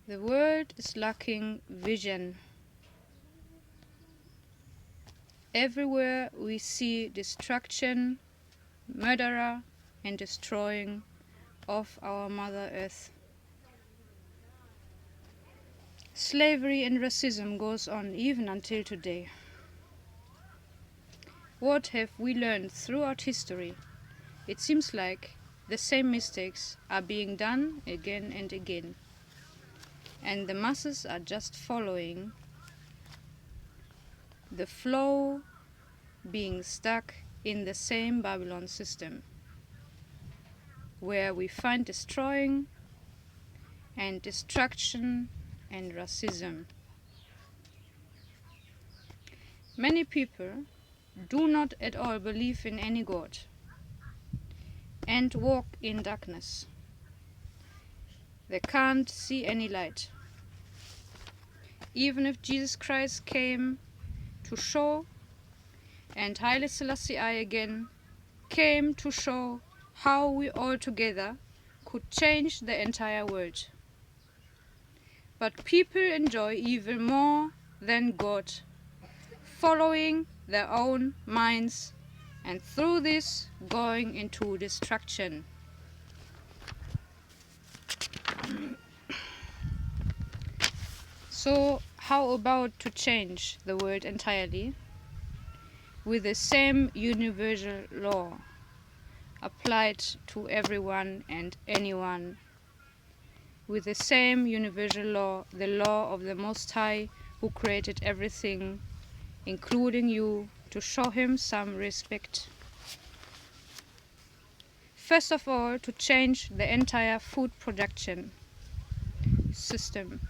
The world is lacking vision. Everywhere we see destruction, murder, and destroying of our Mother Earth. Slavery and racism goes on even until today. What have we learned throughout history? It seems like the same mistakes are being done again and again, and the masses are just following the flow, being stuck in the same Babylon system, where we find destroying and destruction and racism. Many people do not at all believe in any God and walk in darkness. They can't see any light. Even if Jesus Christ came to show, and Haile Selassie I again came to show how we all together could change the entire world. But people enjoy evil more than God, following their own minds, and through this going into destruction. So how about to change the world entirely with the same universal law applied to everyone and anyone, with the same universal law, the law of the Most High who created everything, including you, to show him some respect. First of all, to change the entire food production system,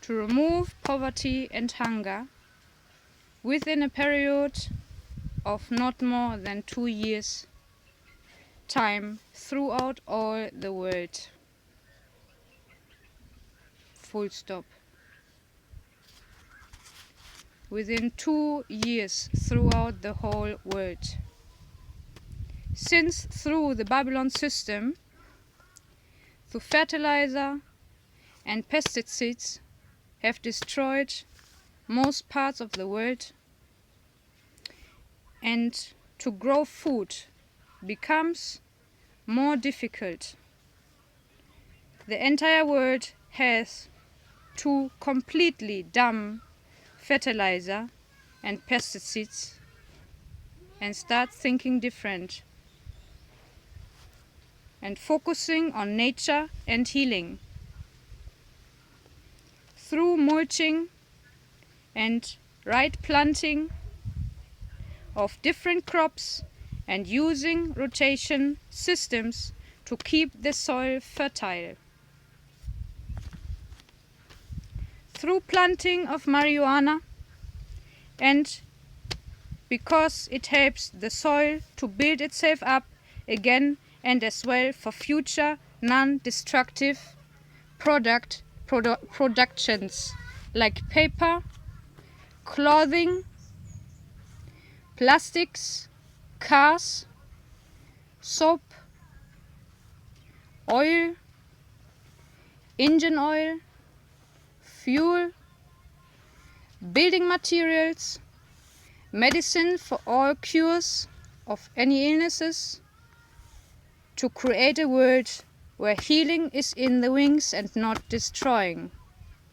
to remove poverty and hunger within a period of not more than 2 years' time throughout all the world. Full stop. Within 2 years throughout the whole world. Since through the Babylon system, through fertilizer and pesticides have destroyed most parts of the world, and to grow food becomes more difficult. The entire world has to completely dump fertilizer and pesticides and start thinking different and focusing on nature and healing through mulching and right planting of different crops and using rotation systems to keep the soil fertile. Through planting of marijuana, and because it helps the soil to build itself up again, and as well for future non-destructive productions like paper, clothing, plastics, cars, soap, oil, engine oil, fuel, building materials, medicine for all cures of any illnesses, to create a world where healing is in the wings and not destroying.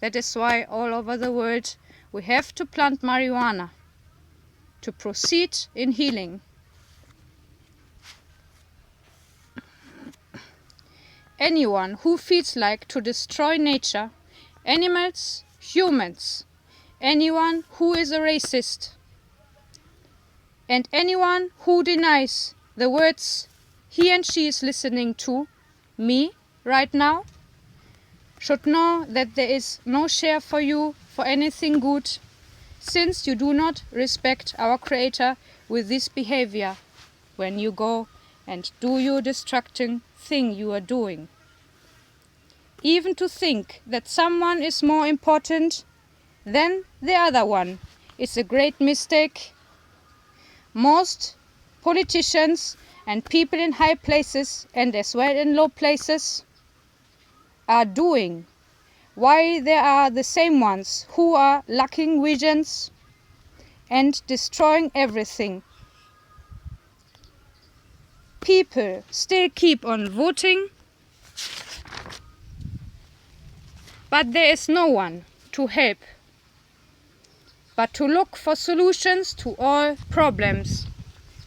That is why all over the world we have to plant marijuana to proceed in healing. Anyone who feels like to destroy nature, animals, humans, anyone who is a racist, and anyone who denies the words he and she is listening to me right now, should know that there is no share for you for anything good, since you do not respect our Creator with this behavior when you go and do your destructing thing you are doing. Even to think that someone is more important than the other one is a great mistake. Most politicians and people in high places and as well in low places are doing why there are the same ones who are lacking visions and destroying everything. People still keep on voting, but there is no one to help, but to look for solutions to all problems.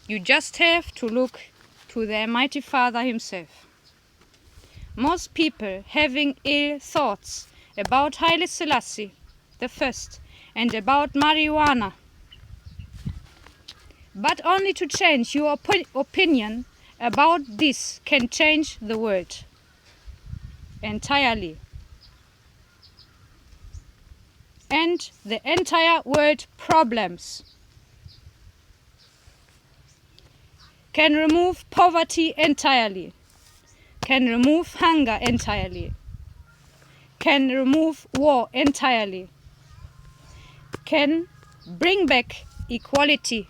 You just have to look to the Almighty Father himself. Most people having ill thoughts about Haile Selassie I and about marijuana, but only to change your opinion about this can change the world entirely. And the entire world problems. Can remove poverty entirely, can remove hunger entirely, can remove war entirely, can bring back equality.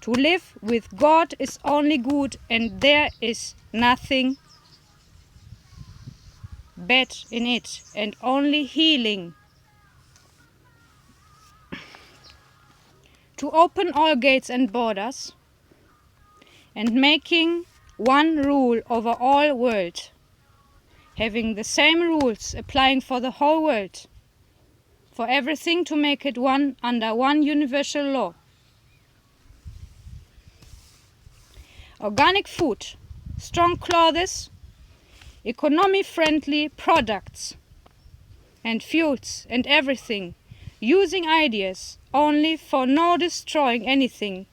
To live with God is only good, and there is nothing bad in it, and only healing. To open all gates and borders, and making one rule over all world, having the same rules applying for the whole world, for everything to make it one under one universal law. Organic food, strong clothes, economy-friendly products and fuels and everything, using ideas only for no destroying anything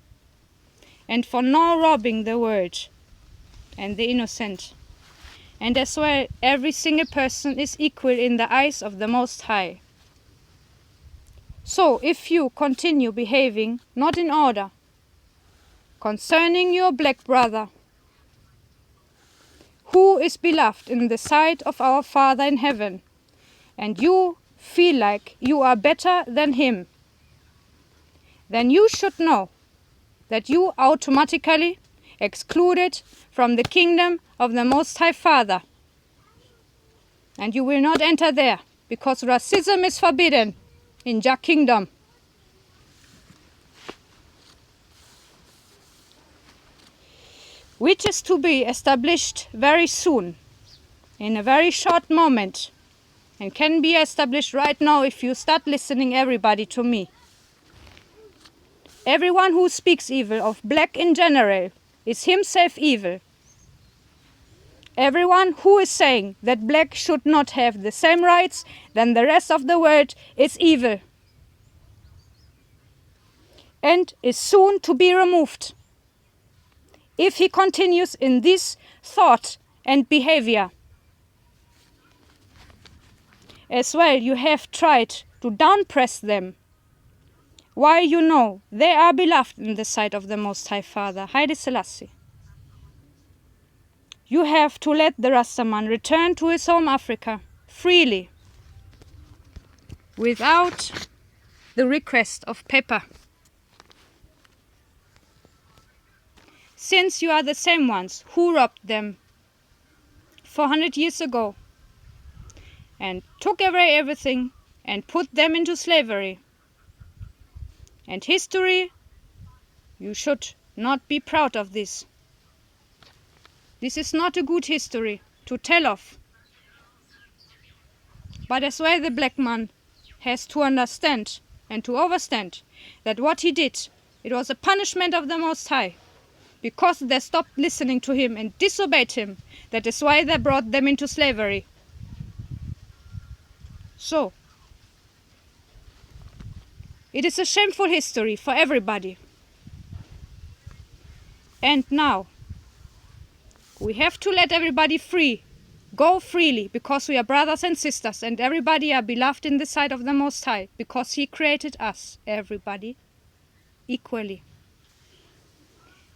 and for no robbing the world and the innocent. And as well, every single person is equal in the eyes of the Most High. So, if you continue behaving not in order concerning your black brother, who is beloved in the sight of our Father in heaven, and you feel like you are better than him, then you should know that you automatically excluded from the kingdom of the Most High Father. And you will not enter there, because racism is forbidden in Jah kingdom. Which is to be established very soon, in a very short moment, and can be established right now if you start listening everybody to me. Everyone who speaks evil of black in general is himself evil. Everyone who is saying that black should not have the same rights than the rest of the world is evil and is soon to be removed if he continues in this thought and behavior. As well, you have tried to downpress them, while you know they are beloved in the sight of the Most High Father, Haile Selassie. You have to let the Rastaman return to his home Africa freely, without the request of paper. Since you are the same ones who robbed them 400 years ago and took away everything and put them into slavery. And history, you should not be proud of this. This is not a good history to tell of. But as well the black man has to understand and to understand that what he did, it was a punishment of the Most High. Because they stopped listening to him and disobeyed him. That is why they brought them into slavery. So, it is a shameful history for everybody. And now, we have to let everybody free. Go freely, because we are brothers and sisters, and everybody are beloved in the sight of the Most High, because He created us, everybody, equally.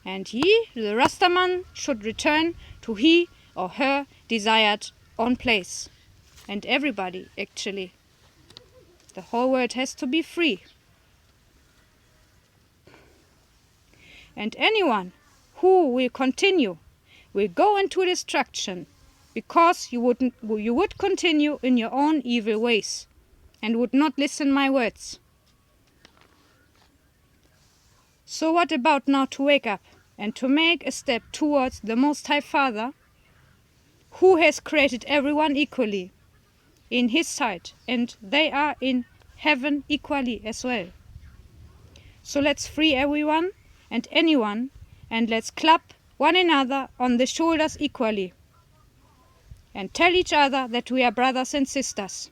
And he, the Rastaman, should return to he or her desired own place. And everybody, actually. The whole world has to be free. And anyone who will continue will go into destruction because you would continue in your own evil ways and would not listen my words. So what about now to wake up and to make a step towards the Most High Father, who has created everyone equally in his sight, and they are in heaven equally as well. So let's free everyone and anyone, and let's clap one another on the shoulders equally and tell each other that we are brothers and sisters.